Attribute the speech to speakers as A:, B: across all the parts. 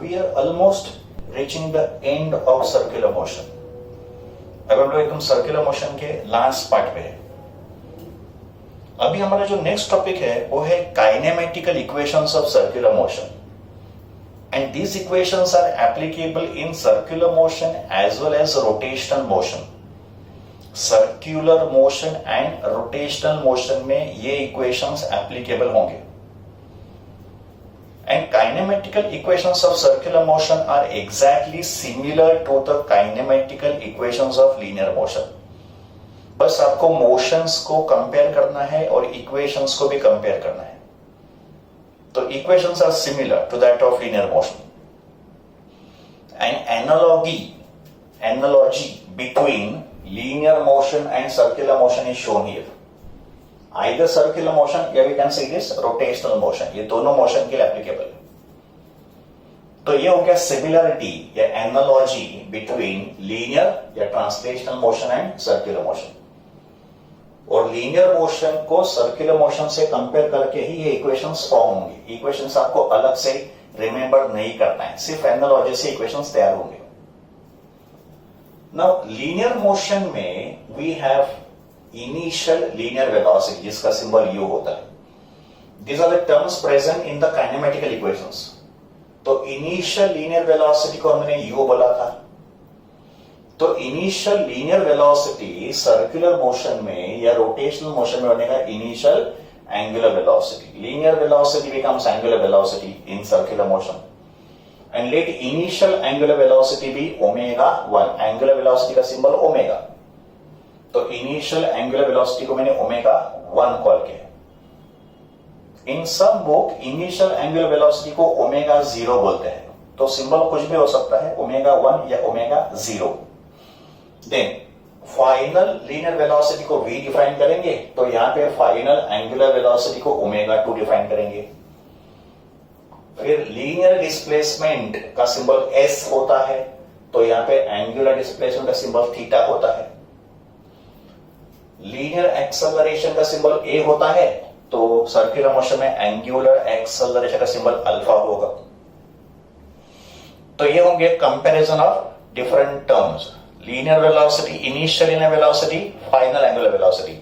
A: we are almost reaching the end of circular motion. अब हम लोग एकदम सर्कुलर मोशन के लास्ट पार्ट पे है. अभी हमारा जो नेक्स्ट टॉपिक है वो है kinematical equations of circular motion. And these equations are applicable in circular motion as well as rotational motion. Circular motion and rotational motion में ये equations applicable होंगे. And kinematical equations of circular motion are exactly similar to the kinematical equations of linear motion. बस आपको motions को compare करना है और equations को भी compare करना है. तो equations are similar to that of linear motion. An analogy between linear motion and circular motion is shown here. Either circular motion या we can say this rotational motion. ये दोनों motion के लिए applicable है. तो ये हो गया similarity या analogy between linear या translational motion and circular motion. और लीनियर मोशन को सर्कुलर मोशन से कंपेयर करके ही ये इक्वेशंस फॉर्म होंगे. इक्वेशंस आपको अलग से रिमेंबर नहीं करना है, सिर्फ एनालॉजी से इक्वेशंस तैयार होंगे. नाउ लीनियर मोशन में we have initial linear velocity जिसका सिंबल यू होता है. These are the terms present in the kinematical equations. तो इनिशियल लीनियर वेलोसिटी को हमने यू बोला था. तो initial linear velocity circular motion में या रोटेशनल मोशन में बनेगा initial angular velocity. Linear velocity becomes angular velocity in circular motion and let initial angular velocity भी ओमेगा 1. एंगुलर वेलोसिटी का सिंबल ओमेगा. तो इनिशियल एंगुलर वेलोसिटी को मैंने omega 1 call किया. In some book initial angular velocity को omega 0 बोलते हैं. तो सिंबल कुछ भी हो सकता है, ओमेगा 1 या omega 0. Then final linear velocity को v डिफाइन करेंगे, तो यहां पे फाइनल एंगुलर वेलोसिटी को ओमेगा 2 डिफाइन करेंगे. फिर लीनियर डिस्प्लेसमेंट का सिंबल s होता है, तो यहां पे एंगुलर डिस्प्लेसमेंट का सिंबल थीटा होता है. लीनियर एक्सेलरेशन का सिंबल a होता है, तो सर्कुलर मोशन में एंगुलर एक्सेलरेशन का सिंबल अल्फा होगा. तो ये होंगे comparison of different terms. Linear velocity, initial linear velocity, final angular velocity.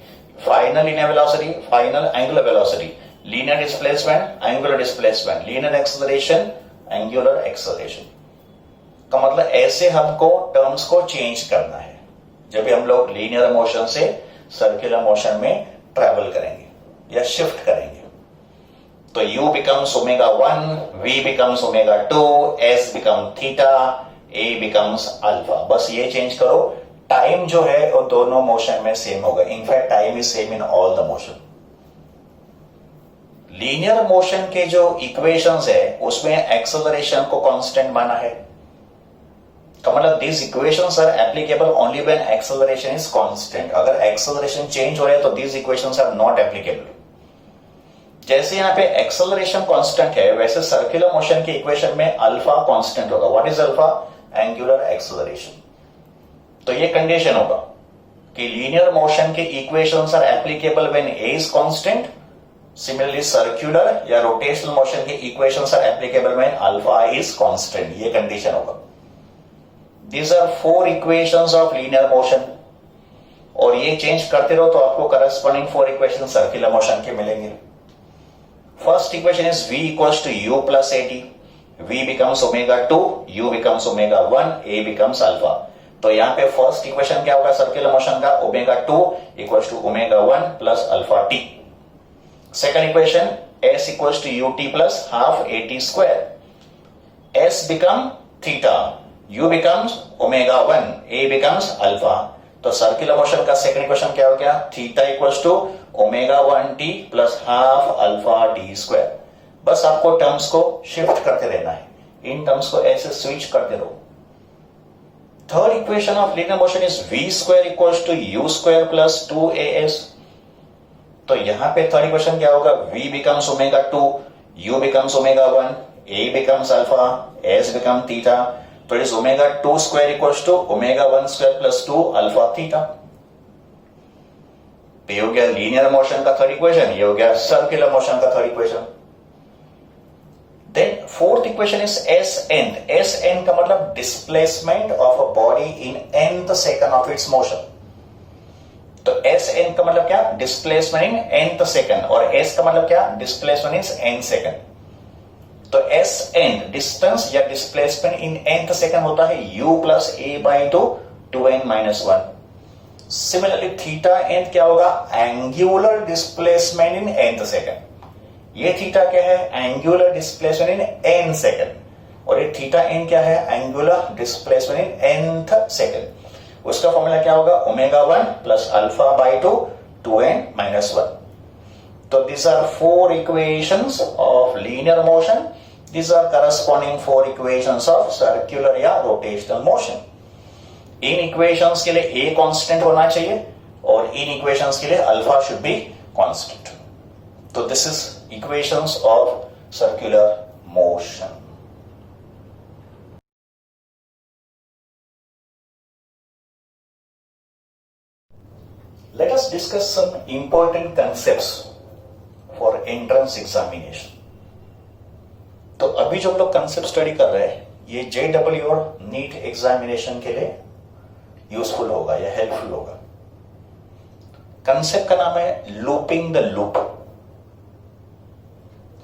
A: Final linear velocity, final angular velocity. Linear displacement, angular displacement. Linear acceleration, angular acceleration. का मतलब ऐसे हमको टर्म्स को चेंज करना है जब भी हम लोग लीनियर मोशन से सर्कुलर मोशन में ट्रेवल करेंगे या शिफ्ट करेंगे. तो u becomes omega 1, v becomes omega 2, s becomes theta, a becomes alpha. बस ये चेंज करो. टाइम जो है वो दोनों मोशन में सेम होगा. In fact time is same in all the motion. Linear motion के जो इक्वेशंस है उसमें एक्सेलरेशन को कांस्टेंट माना है. का मतलब this equations are applicable only when acceleration is constant. अगर एक्सेलरेशन चेंज हो रहा है तो this equations are not applicable. जैसे यहां पे एक्सेलरेशन कांस्टेंट है, वैसे सर्कुलर मोशन के इक्वेशन में अल्फा कांस्टेंट होगा. What is alpha? Angular acceleration. तो ये कंडीशन होगा कि लीनियर मोशन के equations are applicable when a is constant. Similarly circular या रोटेशनल मोशन के equations are applicable when alpha is constant. ये कंडीशन होगा. These are 4 equations of linear motion. और ये चेंज करते रहो तो आपको करस्पॉन्डिंग 4 इक्वेशन सर्कुलर मोशन के मिलेंगे. First equation is v equals to u plus at. v becomes omega 2, u becomes omega 1, a becomes alpha. तो यहां पे फर्स्ट इक्वेशन क्या होगा सर्कुलर मोशन का? Omega 2 equals to omega 1 plus alpha t. Second equation s equals to ut plus half at square. s become theta, u becomes omega 1, a becomes alpha. तो circular motion का second equation क्या हो गया? Theta equals to omega 1t plus half alpha T square. बस आपको terms को shift करते रहना है. इन टर्म्स को ऐसे स्विच करते रहो. Third equation of linear motion is v square equals to u square plus 2as. तो यहां पे थर्ड इक्वेशन क्या होगा? v becomes omega 2, u becomes omega 1, a becomes alpha, s becomes theta. तो it is omega 2 square equals to omega 1 square plus 2 alpha theta. ये हो गया linear motion का थर्ड इक्वेशन. ये हो गया सर्कुलर मोशन का third equation. Then fourth equation is S N. S N का मतलब displacement of a body in nth second of its motion. तो एस एन का मतलब क्या? Displacement in nth second. और एस का मतलब क्या? Displacement in n second. तो एस एन डिस्टेंस या डिस्प्लेसमेंट इन nth सेकंड होता है u plus A by 2n minus 1. Similarly theta N क्या होगा? Angular displacement in nth second. ये थीटा क्या है? Angular displacement in n second. और ये थीटा एन क्या है? Angular displacement in nth second. उसका फॉर्मूला क्या होगा? Omega 1 plus alpha by 2n minus 1. So these are four equations of linear motion. These are corresponding four equations of circular या rotational motion. इन equations के लिए a constant होना चाहिए और इन equations के लिए alpha should be constant. So this is equations of circular motion. Let us discuss some important concepts for entrance examination. तो अभी जो हम लोग कंसेप्ट स्टडी कर रहे हैं ये JEE और नीट एग्जामिनेशन के लिए यूजफुल होगा या हेल्पफुल होगा. कंसेप्ट का नाम है looping the loop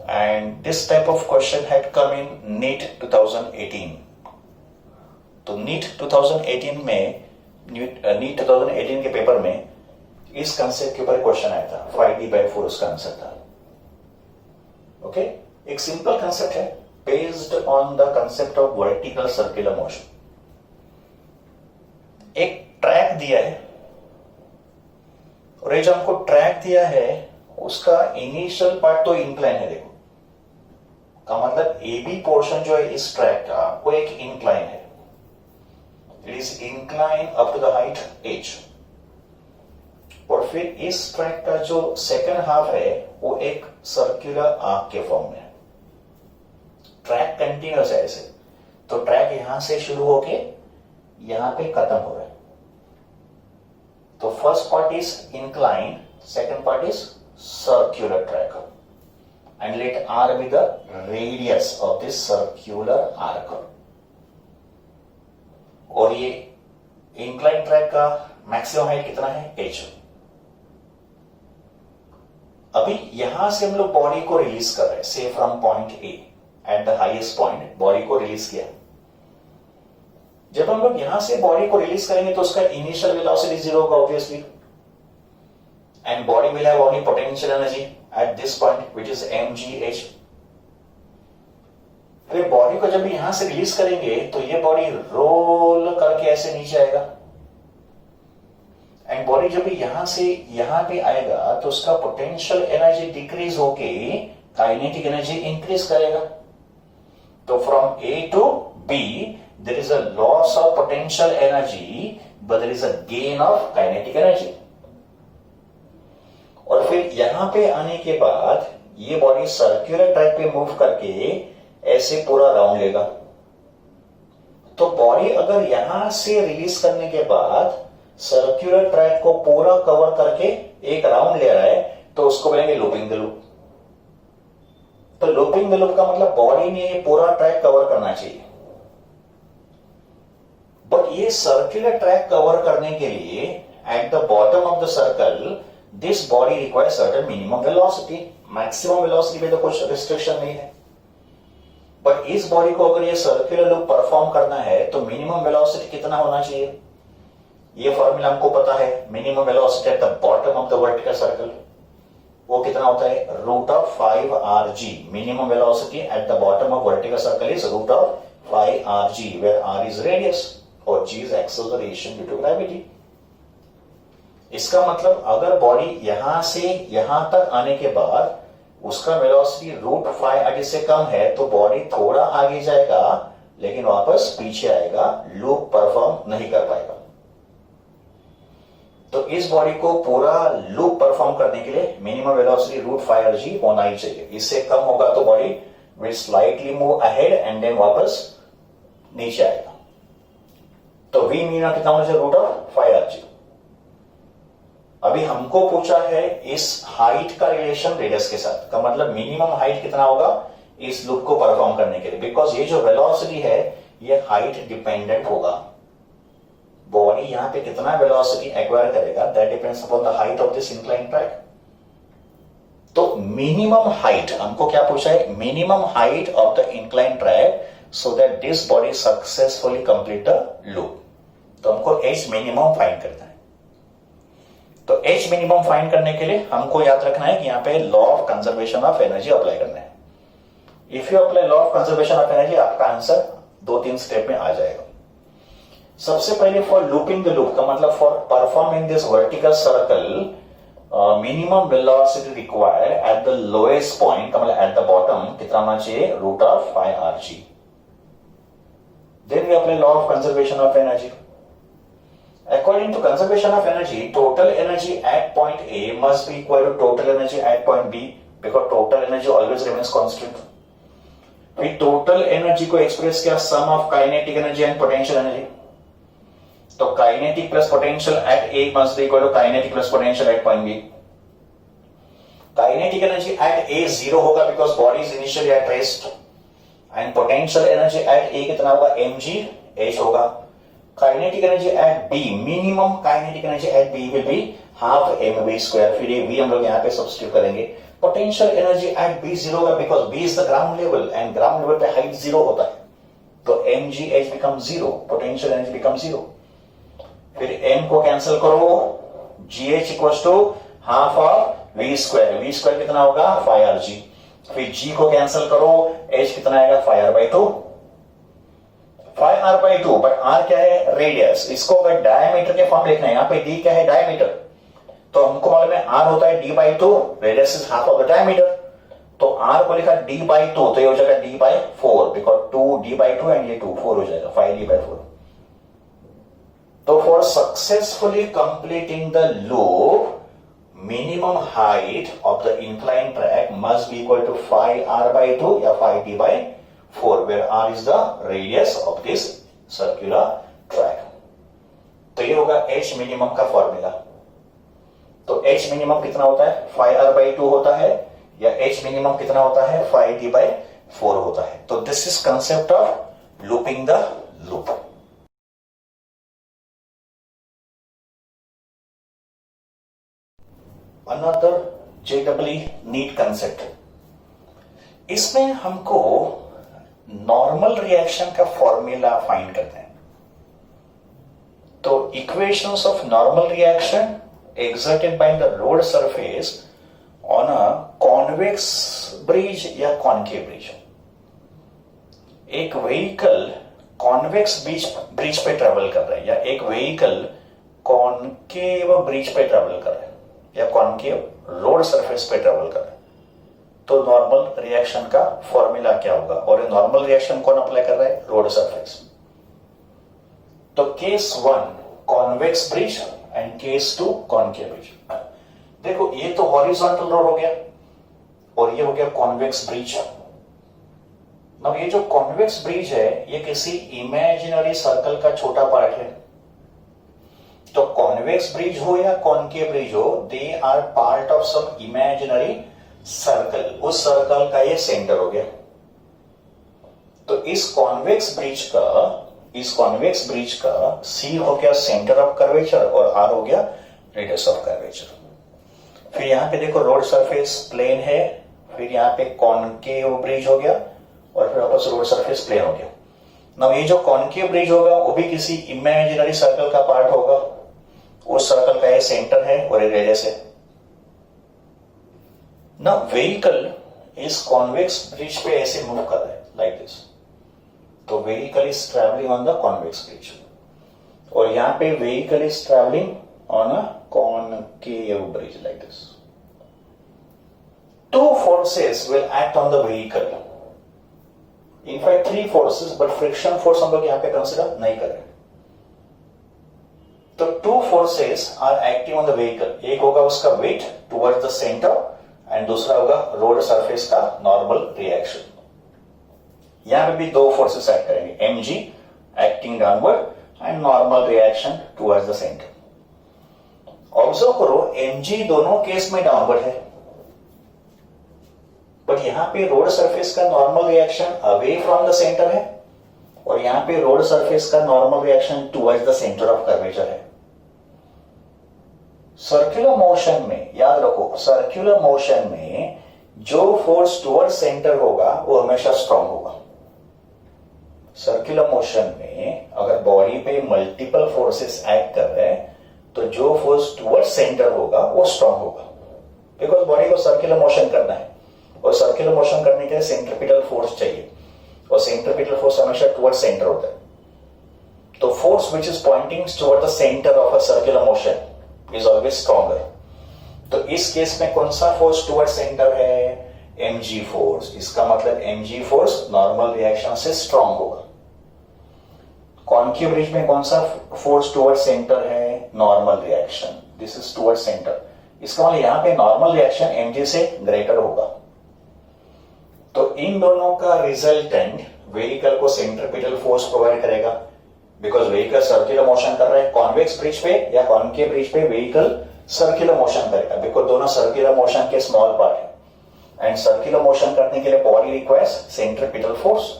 A: and this type of question had come in NEET 2018. तो नीट 2018 में नीट 2018 के पेपर में इस कंसेप्ट के ऊपर क्वेश्चन आया था. 5D/4 उसका आंसर था. ओके एक सिंपल कंसेप्ट है based on the concept of vertical circular motion. एक ट्रैक दिया है और ये जो हमको ट्रैक दिया है उसका इनिशियल पार्ट तो इंक्लाइन है. देखो का मतलब ए बी पोर्शन जो है इस ट्रैक का वो एक इंक्लाइन है. It is incline up to the height h. और फिर इस ट्रैक का जो सेकंड हाफ है वो एक सर्कुलर आर्क के फॉर्म में है. ट्रैक कंटिन्यूअस है ऐसे. तो ट्रैक यहां से शुरू होके यहां पे खत्म हो रहा है. तो first part is incline, second part is circular track and let R be the radius of this circular arc. और ये इंक्लाइन ट्रैक का मैक्सिमम हाइट कितना है? h. अभी यहां से हम लोग बॉडी को रिलीज कर रहे हैं. से from point A at the highest point body को रिलीज किया. जब हम लोग यहां से बॉडी को रिलीज करेंगे तो उसका इनिशियल वेलोसिटी 0 होगा obviously and body will have only potential energy at this point which is mgh. फिर बॉडी को जब यहां से रिलीज करेंगे तो ये बॉडी रोल करके ऐसे नीचे आएगा एंड बॉडी जब यहां से यहां पे आएगा तो उसका पोटेंशियल एनर्जी डिक्रीज होके काइनेटिक एनर्जी इंक्रीज करेगा. तो from A to B there is a loss of potential energy but there is a gain of kinetic energy. और फिर यहां पे आने के बाद ये बॉडी सर्कुलर ट्रैक पे मूव करके ऐसे पूरा राउंड लेगा. तो बॉडी अगर यहां से रिलीज करने के बाद सर्कुलर ट्रैक को पूरा कवर करके एक राउंड ले रहा है तो उसको बोलेंगे लूपिंग द लूप. तो लूपिंग द लूप का मतलब बॉडी ने ये पूरा ट्रैक कवर करना चाहिए. बट ये सर्कुलर ट्रैक कवर करने के लिए eight the bottom of the circle this body requires certain minimum velocity. Maximum velocity पे तो कुछ रिस्ट्रिक्शन नहीं है. बट इस बॉडी को अगर ये सर्कुलर लूप परफॉर्म करना है तो मिनिमम वेलोसिटी कितना होना चाहिए? ये फॉर्मूला हमको पता है. Minimum velocity at the bottom of the vertical circle वो कितना होता है? √5rg. Minimum velocity at the bottom of vertical circle is √5rg where r is radius और g is acceleration due to gravity. इसका मतलब अगर बॉडी यहां से यहां तक आने के बाद उसका वेलोसिटी √5rg से कम है तो बॉडी थोड़ा आगे जाएगा लेकिन वापस पीछे आएगा. लूप परफॉर्म नहीं कर पाएगा. तो इस बॉडी को पूरा लूप परफॉर्म करने के लिए मिनिमम वेलोसिटी √5rg होना ही चाहिए. इससे कम होगा तो body will slightly move ahead and then वापस नीचे आएगा. तो v मीन कितना होना चाहिए? √5rg. अभी हमको पूछा है इस हाइट का रिलेशन रेडियस के साथ. का मतलब मिनिमम हाइट कितना होगा? इस लूप को परफॉर्म करने के लिए, बिकॉज ये जो वेलोसिटी है ये हाइट डिपेंडेंट होगा। बॉडी यहां पे कितना वेलोसिटी एक्वायर करेगा that depends upon the height of this incline track. तो मिनिमम हाइट हमको क्या पूछा है, minimum height of the incline track so that this body successfully complete the loop. तो हमको एच मिनिमम फाइंड करना है। तो एच मिनिमम फाइंड करने के लिए हमको याद रखना है कि यहां पे law of conservation of energy apply करना है। If you apply law of conservation of energy आपका आंसर 2-3 स्टेप में आ जाएगा। सबसे पहले फॉर लूपिंग द लूप का मतलब for performing this vertical circle minimum velocity required at the lowest point का मतलब एट द बॉटम कितना होना चाहिए, root of five R G. Then we apply law of conservation of energy. According to conservation of energy, total energy at point A must be equal to total energy at point B because total energy always remains constant. फिर total energy को express किया sum of kinetic energy and potential energy. तो kinetic plus potential at A must be equal to kinetic plus potential at point B. Kinetic energy at A 0 होगा because body is initially at rest. And potential energy at A कितना होगा, mg h होगा. Kinetic energy at B, minimum kinetic energy at B will be half mv square. फिर ये V हम लोग यहाँ पे सब्स्टिट्यूट करेंगे। Potential energy at B 0 होगा because B is the ground level and ground level पे height 0 होता है। तो mgh becomes 0, potential energy becomes 0। फिर m को कैंसिल करो, gh equals to half of v square। v square कितना होगा, phi r g। फिर g को कैंसिल करो, h कितना आएगा, phi r by 2। Five R by 2, but R क्या है, रेडियस। इसको अगर डायमीटर के फॉर्म लिखना है, यहाँ पे डी क्या है, डायमीटर। तो हमको मालूम है आर होता है D by 2, radius is half of the diameter. तो आर को लिखा डी बाई 2, तो ये हो जाएगा D by 4 because 2 D by 2 and ये 2 4 हो जाएगा, 5 डी बाई 4। तो for successfully completing the loop minimum height of the incline track must be equal to five R by 2 या 5 D by 4 where r is the radius of this circular track। तो ये होगा h minimum का formula. तो h minimum कितना होता है, phi r by 2 होता है, या h minimum कितना होता है, phi d by 4 होता है। तो this is concept of looping the loop. Another JEE NEET concept, इसमें हमको नॉर्मल रिएक्शन का फॉर्मूला फाइंड करते हैं। तो equations of normal reaction exerted by the road surface on a convex bridge या concave bridge। एक व्हीकल कॉन्वेक्स ब्रिज पे travel कर रहा है या एक व्हीकल कॉनकेव ब्रिज पे ट्रेवल कर रहा है या कॉनकेव रोड सरफेस पे ट्रेवल कर रहा है। तो नॉर्मल रिएक्शन का फॉर्मूला क्या होगा, और ये नॉर्मल रिएक्शन कौन अप्लाई कर रहा है, रोड सरफेस। तो case 1 convex bridge and case 2 concave bridge. देखो ये तो हॉरिजॉन्टल रोड हो गया और ये हो गया कॉन्वेक्स ब्रिज। अब ये जो कॉन्वेक्स ब्रिज है ये किसी इमेजिनरी सर्कल का छोटा पार्ट है। तो कॉन्वेक्स ब्रिज हो या कॉनकेव ब्रिज हो, they are part of some imaginary circle. उस सर्कल का ये सेंटर हो गया। तो इस कॉन्वेक्स ब्रिज का C हो गया सेंटर ऑफ कर्वेचर और R हो गया रेडियस ऑफ कर्वेचर। फिर यहां पे देखो रोड सरफेस प्लेन है, फिर यहां पे कॉनकेव ब्रिज हो गया और फिर वापस रोड सरफेस प्लेन हो गया। ना ये जो कॉनकेव ब्रिज होगा वो भी किसी इमेजिनरी सर्कल का पार्ट होगा। उस सर्कल का ये सेंटर है और ये रेडियस है। ना व्हीकल इस कॉन्वेक्स ब्रिज पे ऐसे मूव कर रहा है लाइक दिस। तो vehicle is travelling on the convex bridge और यहां पे vehicle is travelling on a concave bridge like this. Two forces will act on the vehicle. In fact, 3 forces, but friction force हम लोग यहां पे consider नहीं कर रहे। तो 2 forces are acting on the vehicle। एक होगा उसका weight towards the center and दूसरा होगा रोड सरफेस का नॉर्मल रिएक्शन। यहां पे भी 2 फोर्सेस एक्ट करेंगे, mg acting downward and normal reaction towards the centre. Observe करो mg दोनों केस में डाउनवर्ड है, बट यहाँ पे रोड सरफेस का normal reaction away from the centre है और यहाँ पे रोड सरफेस का normal reaction towards the centre of curvature है। सर्कुलर मोशन में याद रखो, सर्कुलर मोशन में जो फोर्स टुवर्ड्स सेंटर होगा वो हमेशा स्ट्रांग होगा। सर्कुलर मोशन में अगर बॉडी पे मल्टीपल फोर्सेस एक्ट कर रहे हैं तो जो फोर्स टुवर्ड्स सेंटर होगा वो स्ट्रांग होगा, बिकॉज बॉडी को सर्कुलर मोशन करना है और सर्कुलर मोशन करने के लिए सेंट्रिपिटल फोर्स चाहिए और सेंट्रिपिटल फोर्स हमेशा टुवर्ड्स सेंटर होता है। तो force which is pointing toward the centre of a circular motion is always stronger. तो इस केस में कौन सा फोर्स टुवर्ड सेंटर है? mg force. इसका मतलब mg फोर्स नॉर्मल रिएक्शन से स्ट्रांग होगा। कॉन्केव ब्रिज में कौन सा फोर्स टुवर्ड सेंटर है? Normal reaction. This is toward centre. इसका मतलब यहां पे नॉर्मल रिएक्शन mg से ग्रेटर होगा। तो इन दोनों का रिजल्टेंट व्हीकल को सेंट्रिपिटल फोर्स प्रोवाइड करेगा, बिकॉज व्हीकल सर्कुलर मोशन कर रहा है। कॉन्वेक्स ब्रिज पे या कॉन्केव ब्रिज पे व्हीकल सर्कुलर मोशन करेगा, बिकॉज दोनों सर्कुलर मोशन के स्मॉल पार्ट है एंड सर्कुलर मोशन करने के लिए बॉडी रिक्वायर्स सेंट्रिपिटल फोर्स।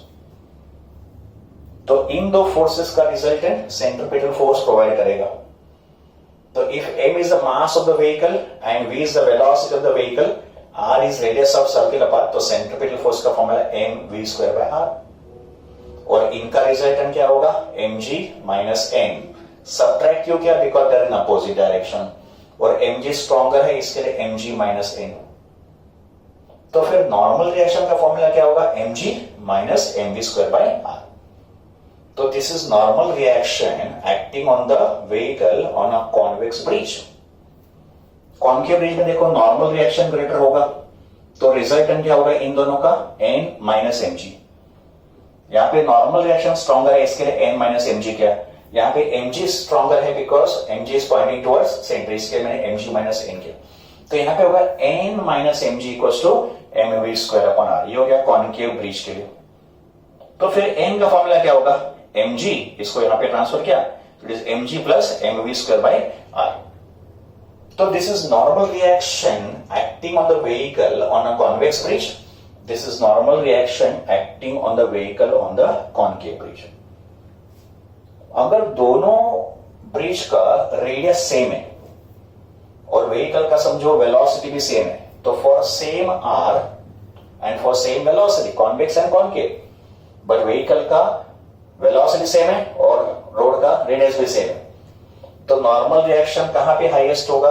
A: तो इन दो फोर्सेस का रिजल्टेंट सेंट्रिपिटल फोर्स प्रोवाइड करेगा। तो if m is the mass of the vehicle and v is the velocity of the vehicle, r is radius of circular path, तो centripetal force का formula mv square by r। और इनका resultant क्या होगा? mg minus n। Subtract क्यों किया? Because they are in opposite direction और mg stronger है, इसके लिए mg माइनस n। तो फिर नॉर्मल रिएक्शन का फॉर्मूला क्या होगा? mg minus mv square by r। तो this is normal reaction acting on the vehicle on a convex bridge. Concave bridge में देखो नॉर्मल रिएक्शन ग्रेटर होगा, तो रिजल्टेंट क्या होगा इन दोनों का? n minus mg। यहाँ पे नॉर्मल रिएक्शन स्ट्रॉन्गर है, इसके लिए n माइनस mg क्या? यहाँ पे mg स्ट्रॉन्गर है because mg is pointing towards centre, इसके मैंने mg माइनस n किया। तो यहाँ पे होगा n minus mg equals to mv square upon r। ये हो गया कॉन्केव ब्रिज के लिए। तो फिर n का फॉर्मूला क्या होगा? mg, इसको यहाँ पे ट्रांसफर किया, it is mg plus mv square by r। तो this is normal reaction acting on the vehicle on a convex bridge. This is normal reaction acting on the vehicle on the concave bridge. अगर दोनों bridge का radius same है और vehicle का समझो velocity भी same है, तो for same r and for same velocity, convex and concave, but vehicle का वेलोसिटी सेम है और रोड का रेडियस भी सेम है, तो नॉर्मल रिएक्शन कहां पे हाईएस्ट होगा?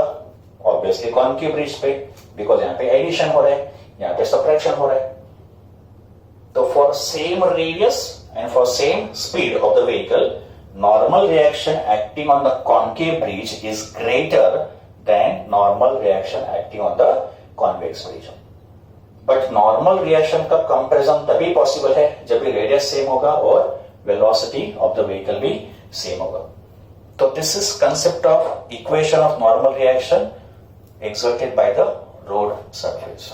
A: ऑब्वियसली कॉन्केव ब्रिज पे, बिकॉज यहां पे एडिशन हो रहा है, यहां पे सब्ट्रैक्शन हो रहा है। तो for same radius and for same speed of the vehicle, normal reaction acting on the concave bridge is greater than normal reaction acting on the convex bridge. But normal reaction का comparison तभी possible है जब भी radius same होगा और velocity of the vehicle भी same होगा। तो this is concept of equation of normal reaction exerted by the road surface।